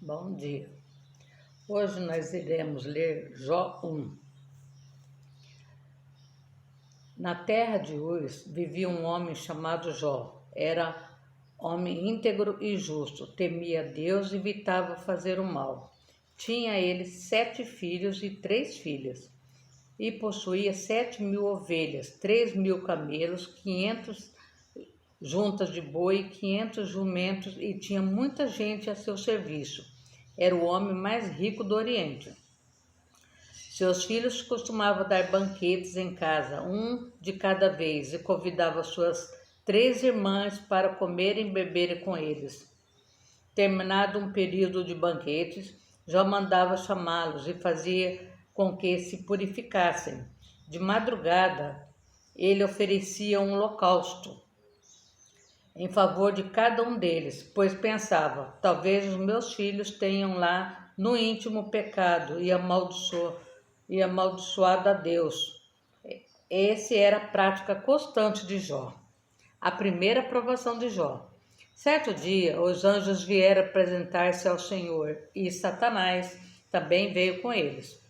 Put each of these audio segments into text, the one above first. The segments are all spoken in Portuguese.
Bom dia. Hoje nós iremos ler Jó 1. Na terra de Uz vivia um homem chamado Jó. Era homem íntegro e justo, temia Deus e evitava fazer o mal. Tinha ele 7 filhos e 3 filhas, e possuía 7.000 ovelhas, 3.000 camelos, 500 juntas de boi, 500 jumentos, e tinha muita gente a seu serviço. Era o homem mais rico do Oriente. Seus filhos costumavam dar banquetes em casa, um de cada vez, e convidava suas 3 irmãs para comerem e beberem com eles. Terminado um período de banquetes, Jó mandava chamá-los e fazia com que se purificassem. De madrugada, ele oferecia um holocausto em favor de cada um deles, pois pensava, talvez os meus filhos tenham lá no íntimo pecado e amaldiçoado a Deus. Essa era a prática constante de Jó. A primeira provação de Jó. Certo dia, os anjos vieram apresentar-se ao Senhor, e Satanás também veio com eles.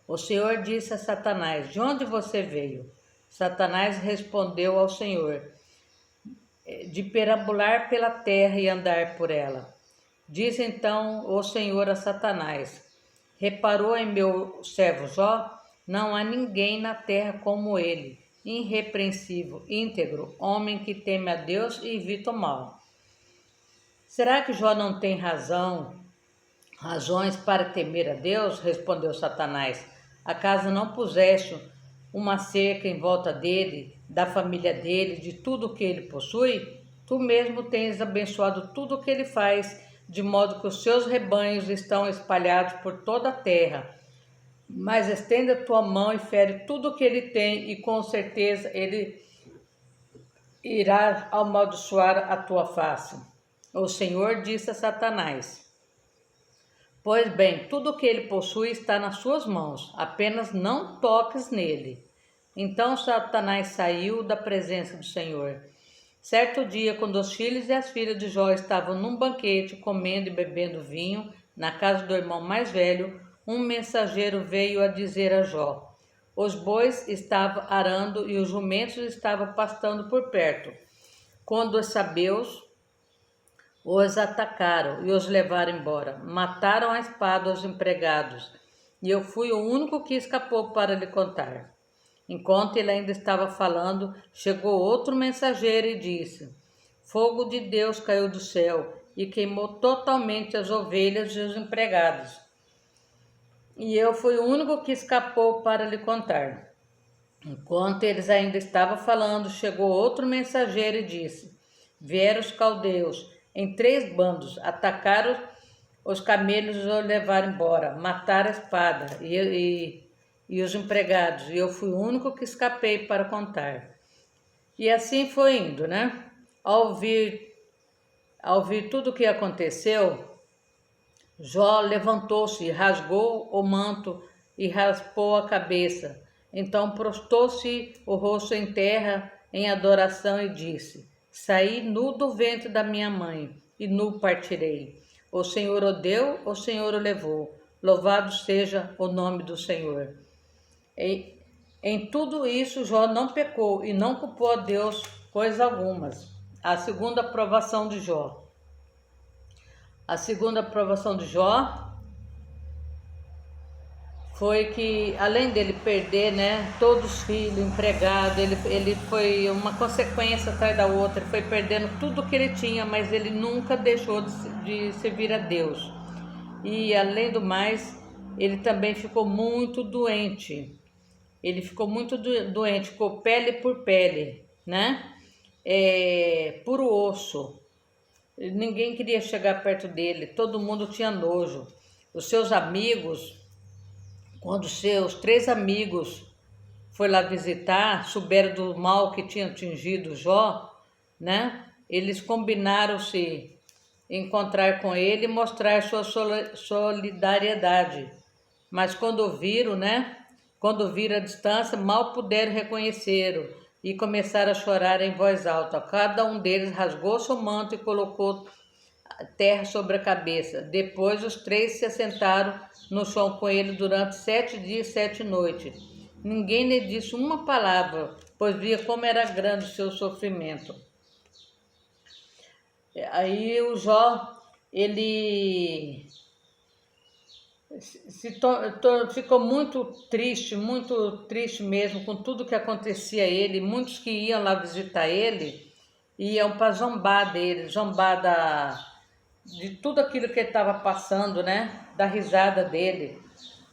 O Senhor disse a Satanás: de onde você veio? Satanás respondeu ao Senhor: de perambular pela terra e andar por ela. Diz então o Senhor a Satanás: reparou em meu servo Jó? Não há ninguém na terra como ele, irrepreensível, íntegro, homem que teme a Deus e evita o mal. Será que Jó não tem razões para temer a Deus? Respondeu Satanás. Acaso não puseste uma cerca em volta dele, da família dele, de tudo o que ele possui? Tu mesmo tens abençoado tudo o que ele faz, de modo que os seus rebanhos estão espalhados por toda a terra. Mas estenda a tua mão e fere tudo o que ele tem, e com certeza ele irá amaldiçoar a tua face. O Senhor disse a Satanás: pois bem, tudo o que ele possui está nas suas mãos, apenas não toques nele. Então Satanás saiu da presença do Senhor. Certo dia, quando os filhos e as filhas de Jó estavam num banquete, comendo e bebendo vinho, na casa do irmão mais velho, um mensageiro veio a dizer a Jó: os bois estavam arando e os jumentos estavam pastando por perto, quando os sabeus os atacaram e os levaram embora. Mataram a espada os empregados, e eu fui o único que escapou para lhe contar. Enquanto ele ainda estava falando, chegou outro mensageiro e disse: fogo de Deus caiu do céu e queimou totalmente as ovelhas e os empregados. E eu fui o único que escapou para lhe contar. Enquanto eles ainda estavam falando, chegou outro mensageiro e disse: vieram os caldeus em 3 bandos, atacaram os camelos e os levaram embora, mataram a espada e os empregados, e eu fui o único que escapei para contar. E assim foi indo, né? Ao ouvir tudo o que aconteceu, Jó levantou-se, rasgou o manto e raspou a cabeça. Então prostrou-se o rosto em terra em adoração e disse: saí nu do ventre da minha mãe, e nu partirei. O Senhor o deu, o Senhor o levou. Louvado seja o nome do Senhor. Em tudo isso, Jó não pecou e não culpou a Deus coisa alguma. A segunda provação de Jó. A segunda provação de Jó foi que, além dele perder, né, todos os filhos, empregado, ele foi uma consequência atrás da outra, ele foi perdendo tudo que ele tinha, mas ele nunca deixou de servir a Deus. E, além do mais, ele também ficou muito doente. Ele ficou muito doente, ficou pele por pele, né? Puro osso. Ninguém queria chegar perto dele, todo mundo tinha nojo. Os seus amigos, quando seus 3 amigos foram lá visitar, souberam do mal que tinha atingido Jó, né? Eles combinaram se encontrar com ele e mostrar sua solidariedade. Mas quando viram, né? Quando viram a distância, mal puderam reconhecê-lo e começaram a chorar em voz alta. Cada um deles rasgou seu manto e colocou terra sobre a cabeça. Depois os 3 se assentaram no chão com ele durante 7 dias e 7 noites. Ninguém lhe disse uma palavra, pois via como era grande o seu sofrimento. Aí o Jó, ele ficou muito triste mesmo com tudo que acontecia a ele. Muitos que iam lá visitar ele iam para zombar dele, zombar de tudo aquilo que ele estava passando, né? Da risada dele.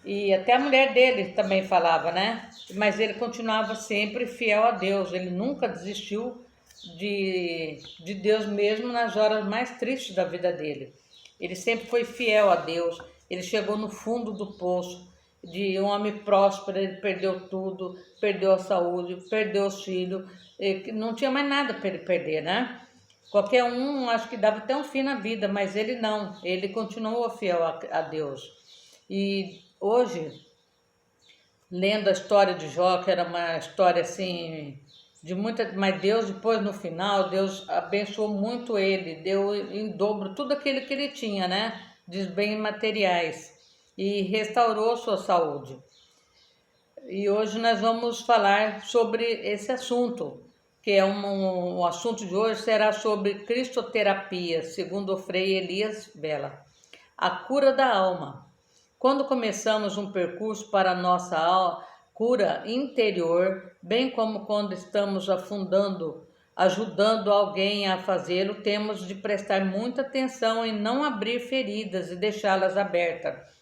E até a mulher dele também falava, né? Mas ele continuava sempre fiel a Deus, ele nunca desistiu de Deus mesmo nas horas mais tristes da vida dele. Ele sempre foi fiel a Deus, ele chegou no fundo do poço, de um homem próspero, ele perdeu tudo, perdeu a saúde, perdeu os filhos, não tinha mais nada para ele perder, né? Qualquer um acho que dava até um fim na vida, mas ele não, ele continuou fiel a Deus. E hoje, lendo a história de Jó, que era uma história assim de muita, mas Deus depois no final, Deus abençoou muito ele, deu em dobro tudo aquilo que ele tinha, né, de bens materiais, e restaurou sua saúde. E hoje nós vamos falar sobre esse assunto, que é um assunto de hoje será sobre cristoterapia, segundo o Frei Elias Bela, a cura da alma. Quando começamos um percurso para a nossa cura interior, bem como quando estamos ajudando alguém a fazê-lo, temos de prestar muita atenção em não abrir feridas e deixá-las abertas.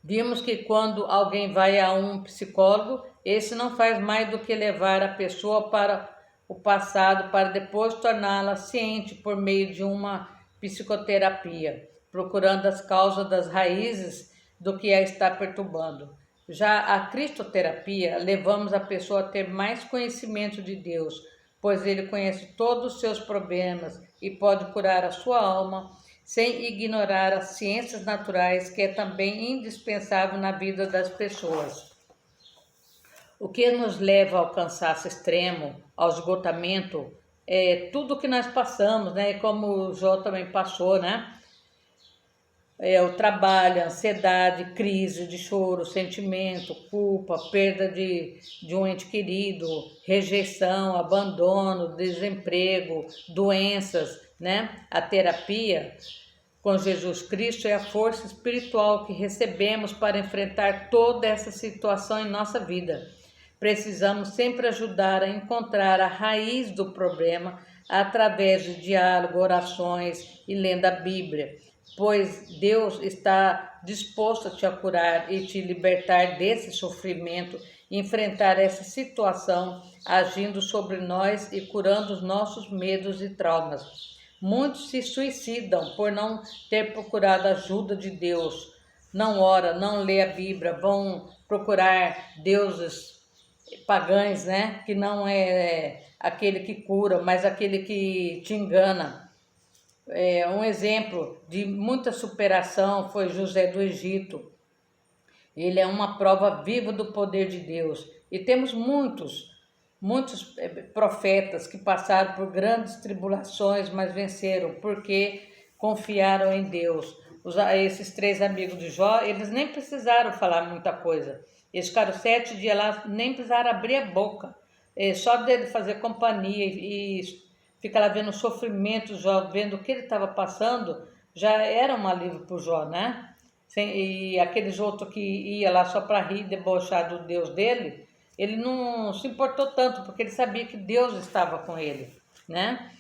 Vimos que quando alguém vai a um psicólogo, esse não faz mais do que levar a pessoa para o passado para depois torná-la ciente por meio de uma psicoterapia, procurando as causas das raízes do que a está perturbando. Já a cristoterapia, levamos a pessoa a ter mais conhecimento de Deus, pois ele conhece todos os seus problemas e pode curar a sua alma, sem ignorar as ciências naturais, que é também indispensável na vida das pessoas. O que nos leva a alcançar esse extremo, ao esgotamento, é tudo que nós passamos, né? Como o Jó também passou, né? O trabalho, a ansiedade, crise de choro, sentimento, culpa, perda de um ente querido, rejeição, abandono, desemprego, doenças, né? A terapia com Jesus Cristo é a força espiritual que recebemos para enfrentar toda essa situação em nossa vida. Precisamos sempre ajudar a encontrar a raiz do problema através de diálogo, orações e lendo a Bíblia, pois Deus está disposto a te curar e te libertar desse sofrimento, enfrentar essa situação, agindo sobre nós e curando os nossos medos e traumas. Muitos se suicidam por não ter procurado a ajuda de Deus. Não ora, não lê a Bíblia, vão procurar deuses pagãos, né? Que não é aquele que cura, mas aquele que te engana. Um exemplo de muita superação foi José do Egito. Ele é uma prova viva do poder de Deus. E temos muitos profetas que passaram por grandes tribulações, mas venceram porque confiaram em Deus. Esses 3 amigos de Jó, eles nem precisaram falar muita coisa. Eles ficaram 7 dias lá, nem precisaram abrir a boca. Só dele fazer companhia e ficar lá vendo o sofrimento, Jó, vendo o que ele estava passando, já era um alívio para o Jó, né? E aqueles outros que ia lá só para rir e debochar do Deus dele, ele não se importou tanto, porque ele sabia que Deus estava com ele, né?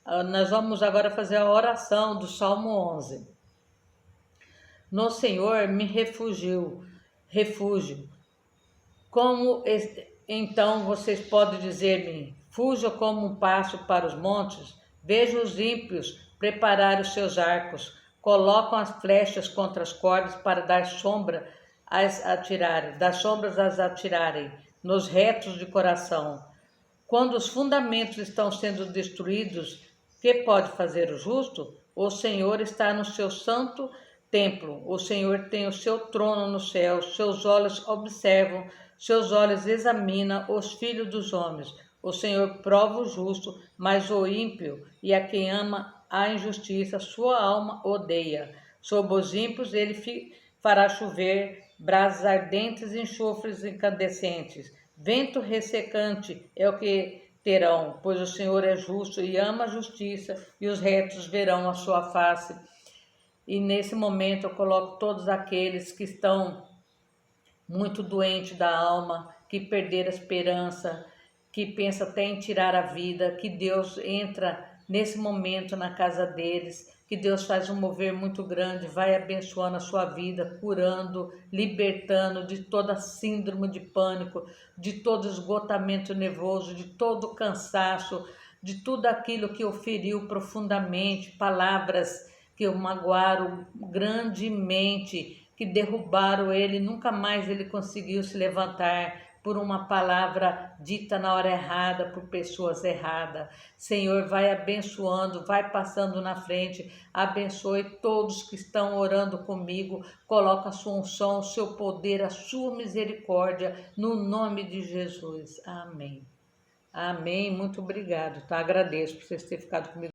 Nós vamos agora fazer a oração do Salmo 11. No Senhor me refúgio. Como então vocês podem dizer-me, fuja como um pássaro para os montes? Vejo os ímpios preparar os seus arcos, colocam as flechas contra as cordas para dar sombra das sombras as atirarem nos retos de coração. Quando os fundamentos estão sendo destruídos, que pode fazer o justo? O Senhor está no seu santo templo, o Senhor tem o seu trono no céu, seus olhos observam, seus olhos examinam os filhos dos homens. O Senhor prova o justo, mas o ímpio e a quem ama a injustiça, sua alma odeia. Sobre os ímpios ele fará chover brasas ardentes e enxofres incandescentes. Vento ressecante é o que terão, pois o Senhor é justo e ama a justiça, e os retos verão a sua face. E nesse momento eu coloco todos aqueles que estão muito doentes da alma, que perderam a esperança, que pensam até em tirar a vida, que Deus entra nesse momento na casa deles, que Deus faz um mover muito grande, vai abençoando a sua vida, curando, libertando de toda síndrome de pânico, de todo esgotamento nervoso, de todo cansaço, de tudo aquilo que o feriu profundamente, palavras que o magoaram grandemente, que derrubaram ele, nunca mais ele conseguiu se levantar por uma palavra dita na hora errada, por pessoas erradas. Senhor, vai abençoando, vai passando na frente, abençoe todos que estão orando comigo, coloca a sua unção, o seu poder, a sua misericórdia, no nome de Jesus. Amém. Amém, muito obrigado, tá? Agradeço por vocês terem ficado comigo.